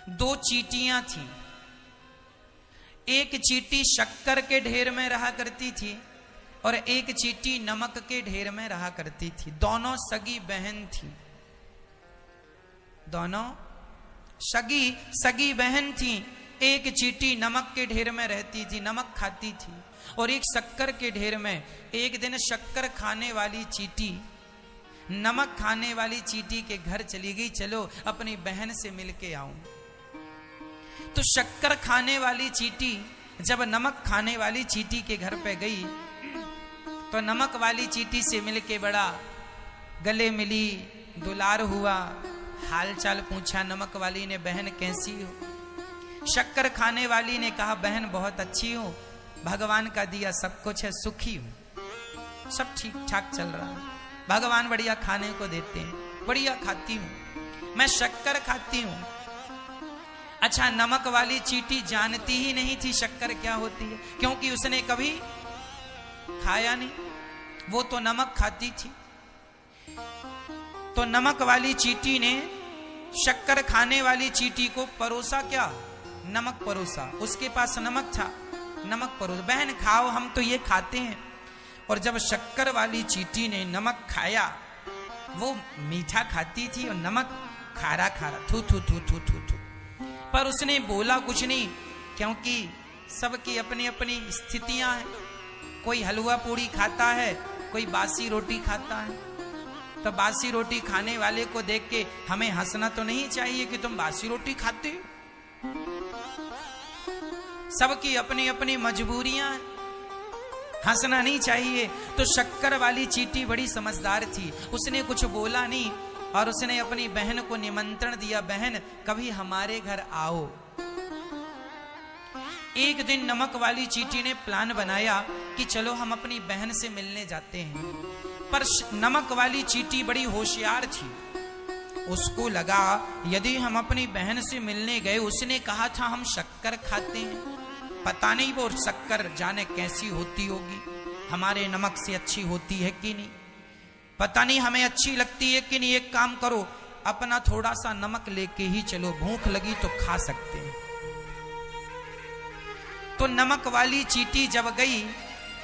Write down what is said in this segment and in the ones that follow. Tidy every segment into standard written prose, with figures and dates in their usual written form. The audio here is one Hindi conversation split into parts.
दो चींटियां थी। एक चींटी शक्कर के ढेर में रहा करती थी और एक चींटी नमक के ढेर में रहा करती थी। दोनों सगी बहन थी, दोनों सगी बहन थी। एक चींटी नमक के ढेर में रहती थी, नमक खाती थी, और एक शक्कर के ढेर में। एक दिन शक्कर खाने वाली चींटी नमक खाने वाली चींटी के घर चली गई, चलो अपनी बहन से मिलके आऊं। तो शक्कर खाने वाली चींटी जब नमक खाने वाली चींटी के घर पे गई तो नमक वाली चींटी से मिलके बड़ा गले मिली, दुलार हुआ, हाल चाल पूछा। नमक वाली ने, बहन कैसी हो? शक्कर खाने वाली ने कहा, बहन बहुत अच्छी हूं, भगवान का दिया सब कुछ है, सुखी हूं, सब ठीक ठाक चल रहा है, भगवान बढ़िया खाने को देते हैं, बढ़िया खाती हूं, मैं शक्कर खाती हूं। अच्छा, नमक वाली चींटी जानती ही नहीं थी शक्कर क्या होती है, क्योंकि उसने कभी खाया नहीं, वो तो नमक खाती थी। तो नमक वाली चींटी ने शक्कर खाने वाली चींटी को परोसा, क्या? नमक परोसा। उसके पास नमक था, नमक परोसा, बहन खाओ, हम तो ये खाते हैं। और जब शक्कर वाली चींटी ने नमक खाया, वो मीठा खाती थी और नमक खारा खारा, थू थू थू थू थू थू, पर उसने बोला कुछ नहीं, क्योंकि सबकी अपनी अपनी स्थितियां हैं। कोई हलवा पूड़ी खाता है, कोई बासी रोटी खाता है। तो बासी रोटी खाने वाले को देख के हमें हंसना तो नहीं चाहिए कि तुम बासी रोटी खाते हो। सबकी अपनी अपनी मजबूरियां, हंसना नहीं चाहिए। तो शक्कर वाली चींटी बड़ी समझदार थी, उसने कुछ बोला नहीं और उसने अपनी बहन को निमंत्रण दिया, बहन कभी हमारे घर आओ। एक दिन नमक वाली चींटी ने प्लान बनाया कि चलो हम अपनी बहन से मिलने जाते हैं। पर नमक वाली चींटी बड़ी होशियार थी, उसको लगा यदि हम अपनी बहन से मिलने गए, उसने कहा था हम शक्कर खाते हैं, पता नहीं वो शक्कर जाने कैसी होती होगी, हमारे नमक से अच्छी होती है कि नहीं, पता नहीं हमें अच्छी लगती है कि नहीं। एक काम करो, अपना थोड़ा सा नमक लेके ही चलो, भूख लगी तो खा सकते हैं। तो नमक वाली चींटी जब गई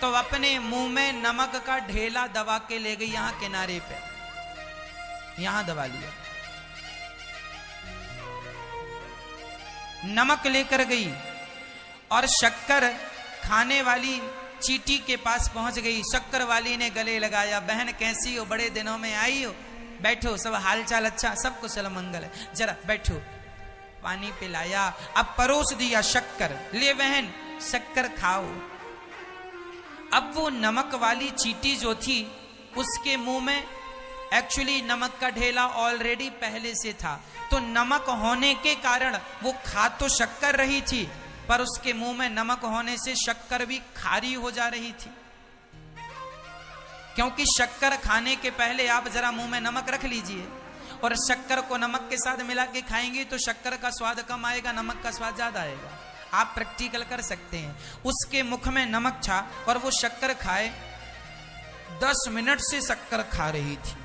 तो अपने मुंह में नमक का ढेला दबा के ले गई, यहां किनारे पे, यहां दबा लिया, नमक लेकर गई और शक्कर खाने वाली चींटी के पास पहुंच गई। शक्कर वाली ने गले लगाया, बहन कैसी हो, बड़े दिनों में आई हो, बैठो, सब हाल चाल अच्छा, सब कुशल मंगल है, जरा बैठो। पानी पिलाया, अब परोस दिया शक्कर, ले बहन शक्कर खाओ। अब वो नमक वाली चींटी जो थी, उसके मुंह में एक्चुअली नमक का ढेला ऑलरेडी पहले से था, तो नमक होने के कारण वो खा तो शक्कर रही थी, पर उसके मुंह में नमक होने से शक्कर भी खारी हो जा रही थी। क्योंकि शक्कर खाने के पहले आप जरा मुंह में नमक रख लीजिए और शक्कर को नमक के साथ मिला के खाएंगे तो शक्कर का स्वाद कम आएगा, नमक का स्वाद ज्यादा आएगा। आप प्रैक्टिकल कर सकते हैं। उसके मुख में नमक था और वो शक्कर खाए, 10 मिनट से शक्कर खा रही थी।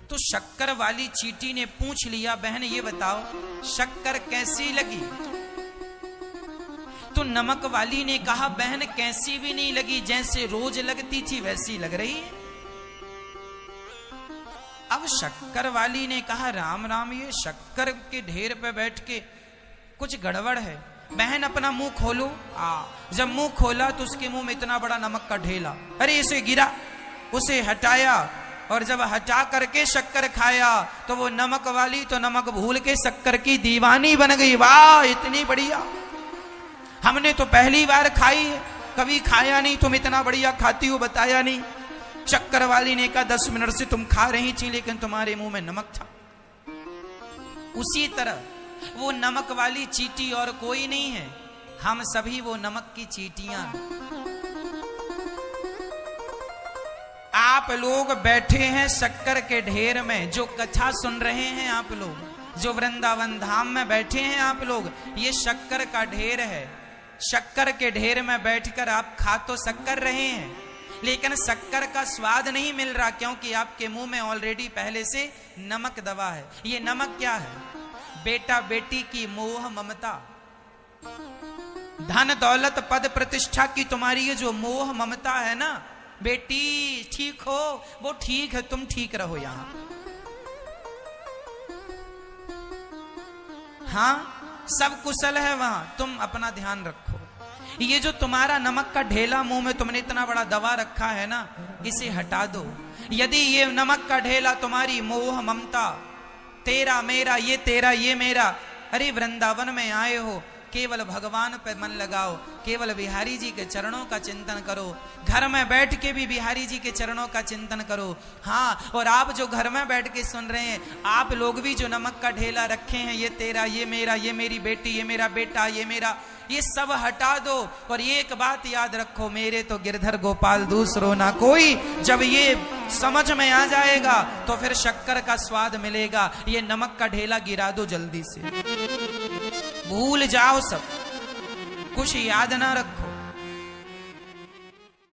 तो शक्कर वाली चींटी ने पूछ लिया, बहन ये बताओ शक्कर कैसी लगी? तो नमक वाली ने कहा, बहन कैसी भी नहीं लगी, जैसे रोज लगती थी वैसी लग रही है। अब शक्कर वाली ने कहा, राम राम, ये शक्कर के ढेर पे बैठ के कुछ गड़बड़ है, बहन अपना मुंह खोलो। जब मुंह खोला तो उसके मुंह में इतना बड़ा नमक का ढेला, अरे इसे गिरा, उसे हटाया और जब हटा करके शक्कर खाया तो वो नमक वाली तो नमक भूल के शक्कर की दीवानी बन गई। वाह इतनी बढ़िया, हमने तो पहली बार खाई है, कभी खाया नहीं, तुम इतना बढ़िया खाती हो बताया नहीं। शक्कर वाली ने कहा, 10 मिनट से तुम खा रही थी लेकिन तुम्हारे मुंह में नमक था। उसी तरह वो नमक वाली चींटी और कोई नहीं है, हम सभी वो नमक की चींटियां। आप लोग बैठे हैं शक्कर के ढेर में, जो कथा सुन रहे हैं आप लोग, जो वृंदावन धाम में बैठे हैं आप लोग, ये शक्कर का ढेर है। शक्कर के ढेर में बैठकर आप खा तो शक्कर रहे हैं, लेकिन शक्कर का स्वाद नहीं मिल रहा, क्योंकि आपके मुंह में ऑलरेडी पहले से नमक दबा है। ये नमक क्या है? बेटा बेटी की मोह ममता, धन दौलत पद प्रतिष्ठा की तुम्हारी ये जो मोह ममता है ना, बेटी ठीक हो, वो ठीक है, तुम ठीक रहो यहां। हाँ सब कुशल है वहां, तुम अपना ध्यान रखो। ये जो तुम्हारा नमक का ढेला मुंह में तुमने इतना बड़ा दबा रखा है ना, इसे हटा दो। यदि ये नमक का ढेला तुम्हारी मोह ममता, तेरा मेरा, ये तेरा ये मेरा, अरे वृंदावन में आए हो, केवल भगवान पे मन लगाओ, केवल बिहारी जी के चरणों का चिंतन करो, घर में बैठ के भी बिहारी जी के चरणों का चिंतन करो। हाँ, और आप जो घर में बैठ के सुन रहे हैं, आप लोग भी जो नमक का ढेला रखे हैं, ये तेरा ये मेरा, ये मेरी बेटी, ये मेरा बेटा, ये मेरा, ये सब हटा दो। और एक बात याद रखो, मेरे तो गिरधर गोपाल दूसरो ना कोई। जब ये समझ में आ जाएगा तो फिर शक्कर का स्वाद मिलेगा। ये नमक का ढेला गिरा दो जल्दी से, भूल जाओ सब कुछ, याद ना रखो।